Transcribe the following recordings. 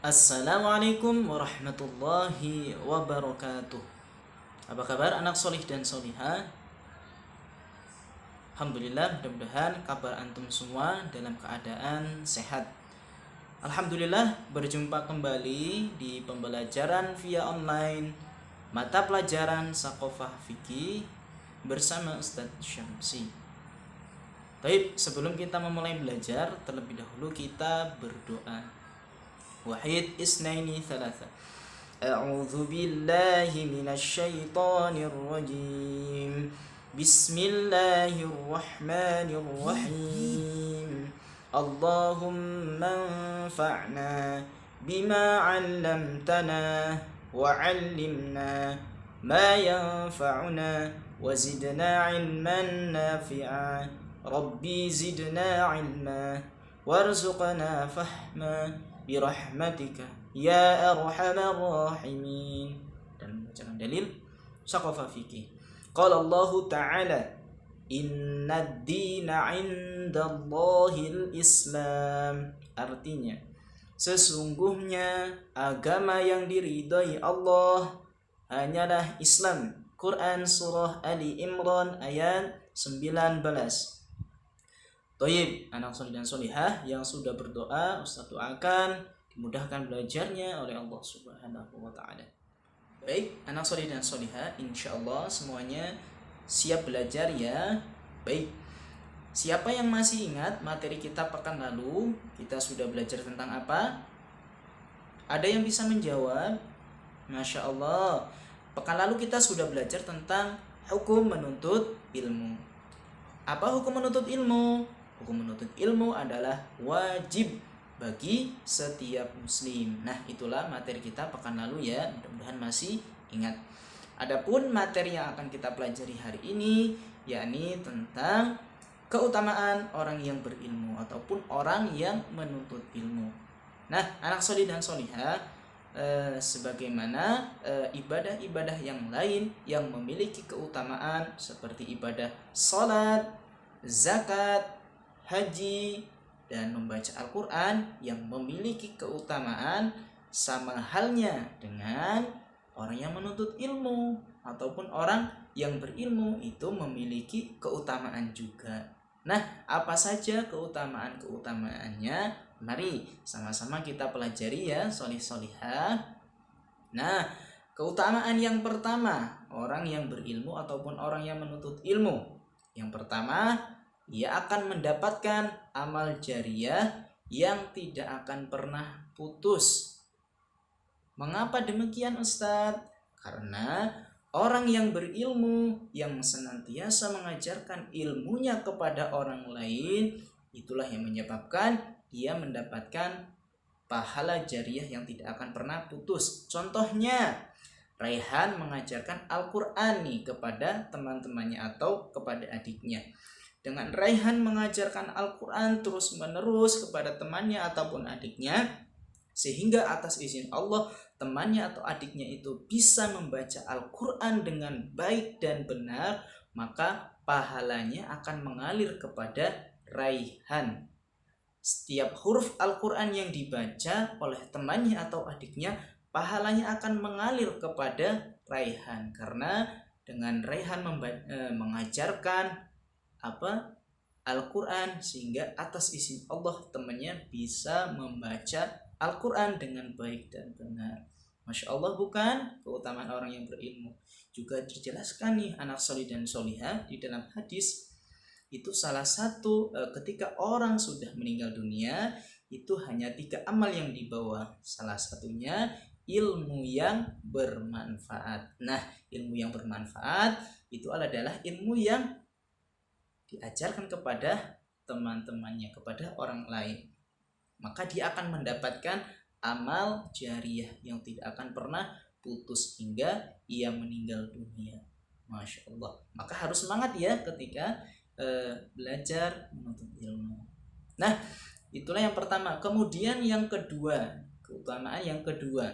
Assalamualaikum warahmatullahi wabarakatuh. Apa kabar anak solih dan solihah? Alhamdulillah, mudah-mudahan kabar antum semua dalam keadaan sehat. Alhamdulillah, berjumpa kembali di pembelajaran via online mata pelajaran Saqofah Fikih bersama Ustadz Syamsi. Baik, sebelum kita memulai belajar, terlebih dahulu kita berdoa. Wahid isnaini thalatha. A'udzu billahi minasy syaithanir rajim. Bismillahirrahmanirrahim. Allahumma anfa'na bima 'allamtana wa 'allimna ma yanfa'una wa zidna 'ilman nafi'a. Rabbi zidna 'ilma warzuqna fahma birahmatika ya arhamar rahimin. Dan membacakan dalil Saqofah Fikih. Qala Allah Ta'ala, inna ad-dina 'indallahil Islam. Artinya, sesungguhnya agama yang diridhai Allah hanyalah Islam. Quran surah Ali Imran ayat 19. Toyib, anak solih dan solihah yang sudah berdoa, Ustaz doakan dimudahkan belajarnya oleh Allah Subhanahu wa Ta'ala. Baik, anak solih dan solihah, insya Allah semuanya siap belajar ya. Baik, siapa yang masih ingat materi kita pekan lalu? Kita sudah belajar tentang apa? Ada yang bisa menjawab? Masya Allah, pekan lalu kita sudah belajar tentang hukum menuntut ilmu. Apa hukum menuntut ilmu? Hukum menuntut ilmu adalah wajib bagi setiap muslim. Nah, itulah materi kita pekan lalu ya. Mudah-mudahan masih ingat. Adapun materi yang akan kita pelajari hari ini yakni tentang keutamaan orang yang berilmu ataupun orang yang menuntut ilmu. Nah, anak solih dan solihah, sebagaimana ibadah-ibadah yang lain yang memiliki keutamaan seperti ibadah salat, zakat, haji, dan membaca Al-Quran yang memiliki keutamaan, sama halnya dengan orang yang menuntut ilmu ataupun orang yang berilmu itu memiliki keutamaan juga. Nah, apa saja keutamaan-keutamaannya? Mari sama-sama kita pelajari ya, solih-solihah. Nah, keutamaan yang pertama, orang yang berilmu ataupun orang yang menuntut ilmu. Yang pertama, ia akan mendapatkan amal jariyah yang tidak akan pernah putus. Mengapa demikian, Ustadz? Karena orang yang berilmu, yang senantiasa mengajarkan ilmunya kepada orang lain, itulah yang menyebabkan dia mendapatkan pahala jariyah yang tidak akan pernah putus. Contohnya, Raihan mengajarkan Al-Quran nih kepada teman-temannya atau kepada adiknya. Dengan Raihan mengajarkan Al-Quran terus-menerus kepada temannya ataupun adiknya, sehingga atas izin Allah temannya atau adiknya itu bisa membaca Al-Quran dengan baik dan benar, maka pahalanya akan mengalir kepada Raihan. Setiap huruf Al-Quran yang dibaca oleh temannya atau adiknya, pahalanya akan mengalir kepada Raihan. Karena dengan Raihan mengajarkan Al-Quran, sehingga atas izin Allah temannya bisa membaca Al-Quran dengan baik dan benar. Masya Allah, bukan? Keutamaan orang yang berilmu juga dijelaskan nih anak solih dan solihah di dalam hadis. Itu salah satu ketika orang sudah meninggal dunia, itu hanya 3 amal yang dibawa. Salah satunya ilmu yang bermanfaat. Nah, ilmu yang bermanfaat itu adalah ilmu yang diajarkan kepada teman-temannya, kepada orang lain. Maka dia akan mendapatkan amal jariyah yang tidak akan pernah putus hingga ia meninggal dunia. Masya Allah. Maka harus semangat ya ketika belajar menuntut ilmu. Nah, itulah yang pertama. Kemudian yang kedua, keutamaan yang kedua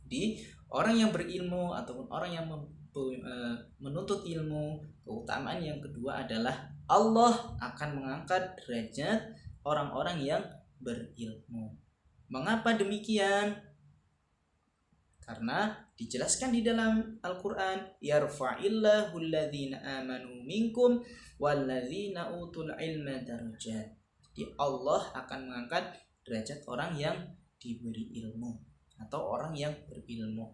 di orang yang berilmu ataupun orang yang menuntut ilmu, keutamaan yang kedua adalah Allah akan mengangkat derajat orang-orang yang berilmu. Mengapa demikian? Karena dijelaskan di dalam Al-Quran, yarfa'illahu alladhina amanu minkum walladzina utul ilma darajat. Jadi Allah akan mengangkat derajat orang yang diberi ilmu atau orang yang berilmu.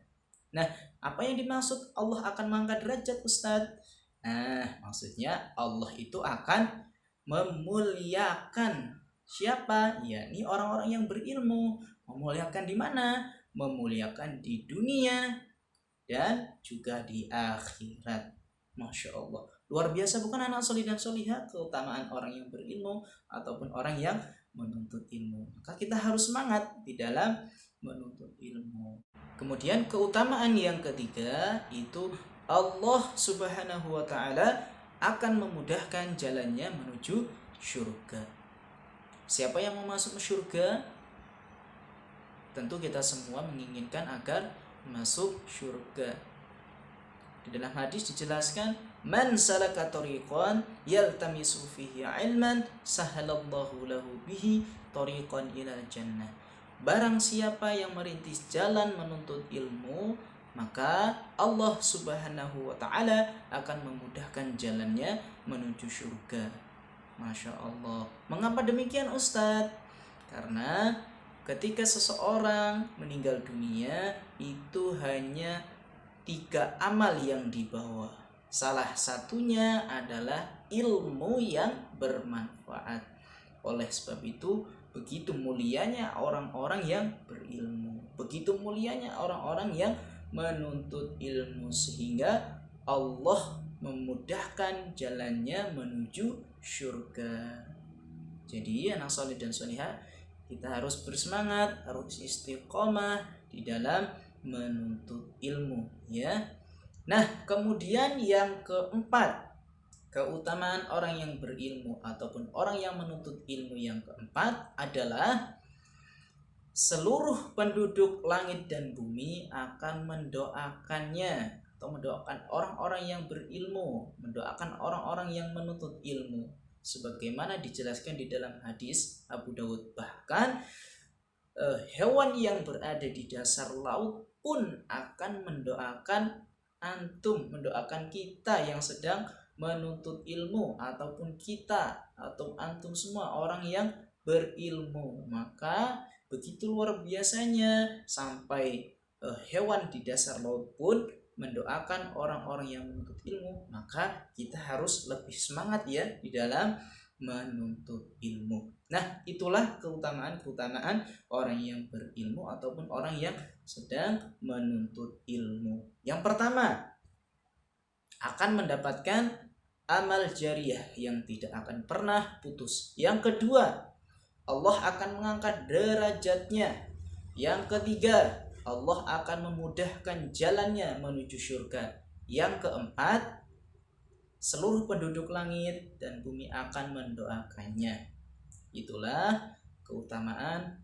Nah, apa yang dimaksud Allah akan mengangkat derajat, Ustadz? Nah, maksudnya Allah itu akan memuliakan siapa? Yakni orang-orang yang berilmu. Memuliakan di mana? Memuliakan di dunia dan juga di akhirat. Masya Allah, luar biasa bukan anak solih dan solihah keutamaan orang yang berilmu ataupun orang yang menuntut ilmu. Maka kita harus semangat di dalam menuntut ilmu. Kemudian keutamaan yang ketiga itu Allah Subhanahu wa ta'ala akan memudahkan jalannya menuju surga. Siapa yang mau masuk surga? Tentu kita semua menginginkan agar masuk surga. Di dalam hadis dijelaskan, man salaka tariqan yaltamisu fihi ilman sahalallahu lahu bihi tariqan ilal jannah. Barang siapa yang merintis jalan menuntut ilmu, maka Allah Subhanahu wa ta'ala akan memudahkan jalannya menuju surga. Masya Allah. Mengapa demikian, Ustadz? Karena ketika seseorang meninggal dunia, itu hanya 3 amal yang dibawa. Salah satunya adalah ilmu yang bermanfaat. Oleh sebab itu, begitu mulianya orang-orang yang berilmu, begitu mulianya orang-orang yang menuntut ilmu, sehingga Allah memudahkan jalannya menuju surga. Jadi anak soleh dan solihah, kita harus bersemangat, harus istiqomah di dalam menuntut ilmu, ya. Nah, kemudian yang keempat, keutamaan orang yang berilmu ataupun orang yang menuntut ilmu yang keempat adalah seluruh penduduk langit dan bumi akan mendoakannya atau mendoakan orang-orang yang berilmu, mendoakan orang-orang yang menuntut ilmu, sebagaimana dijelaskan di dalam hadis Abu Dawud. Bahkan hewan yang berada di dasar laut pun akan mendoakan antum, mendoakan kita yang sedang menuntut ilmu, ataupun kita atau antum semua orang yang berilmu. Maka begitu luar biasanya sampai hewan di dasar laut pun mendoakan orang-orang yang menuntut ilmu. Maka kita harus lebih semangat ya di dalam menuntut ilmu. Nah, itulah keutamaan-keutamaan orang yang berilmu ataupun orang yang sedang menuntut ilmu. Yang pertama, akan mendapatkan amal jariyah yang tidak akan pernah putus. Yang kedua, Allah akan mengangkat derajatnya. Yang ketiga, Allah akan memudahkan jalannya menuju surga. Yang keempat, seluruh penduduk langit dan bumi akan mendoakannya. Itulah keutamaan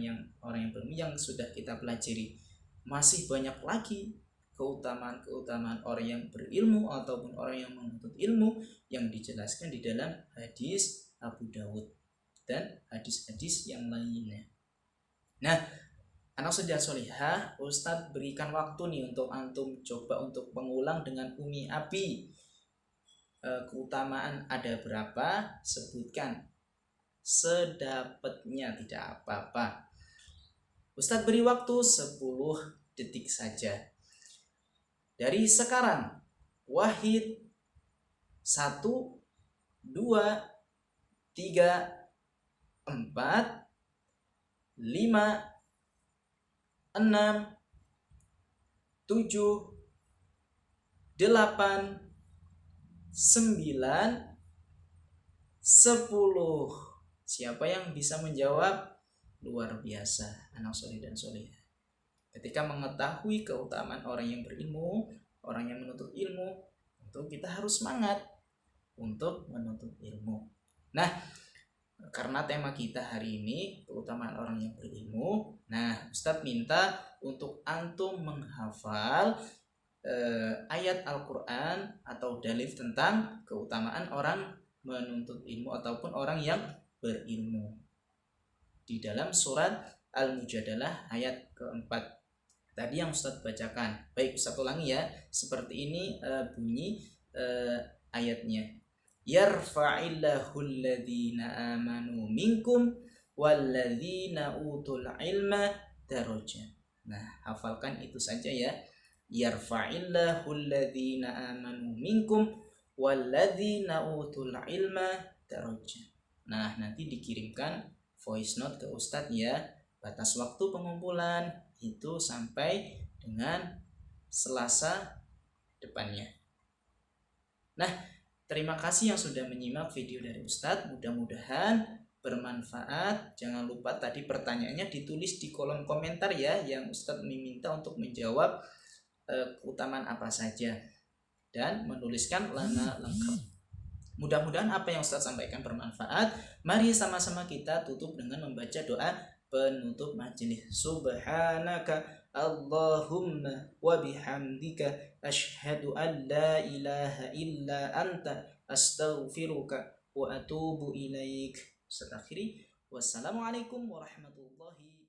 yang orang yang berilmu yang sudah kita pelajari. Masih banyak lagi keutamaan orang yang berilmu ataupun orang yang menuntut ilmu yang dijelaskan di dalam hadis Abu Dawud dan hadis-hadis yang lainnya. Nah, anak soleh solihah, Ustadz berikan waktu nih untuk antum coba untuk mengulang dengan umi api. Keutamaan ada berapa? Sebutkan sedapatnya, tidak apa-apa. Ustadz beri waktu 10 detik saja. Dari sekarang, wahid 1, 2, 3, 4, 5, 6, 7, 8, 9, 10. Siapa yang bisa menjawab? Luar biasa anak soleh dan solehah. Ketika mengetahui keutamaan orang yang berilmu, orang yang menuntut ilmu, tentu kita harus semangat untuk menuntut ilmu. Nah, karena tema kita hari ini keutamaan orang yang berilmu, nah Ustadz minta untuk antum menghafal ayat Al-Quran atau dalil tentang keutamaan orang menuntut ilmu ataupun orang yang berilmu di dalam surat Al-Mujadalah ayat keempat tadi yang Ustadz bacakan. Baik, Ustadz ulangi ya. Seperti ini bunyi ayatnya. Yarfa'illahu alladhina amanu minkum walladzina utul ilma darajat. Nah, hafalkan itu saja ya. Yarfa'illahu alladhina amanu minkum walladzina utul ilma darajat. Nah, nanti dikirimkan voice note ke Ustadz ya. Batas waktu pengumpulan itu sampai dengan Selasa depannya. Nah, terima kasih yang sudah menyimak video dari Ustadz. Mudah-mudahan bermanfaat. Jangan lupa tadi pertanyaannya ditulis di kolom komentar ya, yang Ustadz meminta untuk menjawab keutamaan apa saja dan menuliskan lana lengkap. Mudah-mudahan apa yang Ustadz sampaikan bermanfaat. Mari sama-sama kita tutup dengan membaca doa penutup majelis. Subhanaka Allahumma wa bihamdika asyhadu an la ilaha illa anta astaghfiruka wa atubu ilaik. Wassalamualaikum warahmatullahi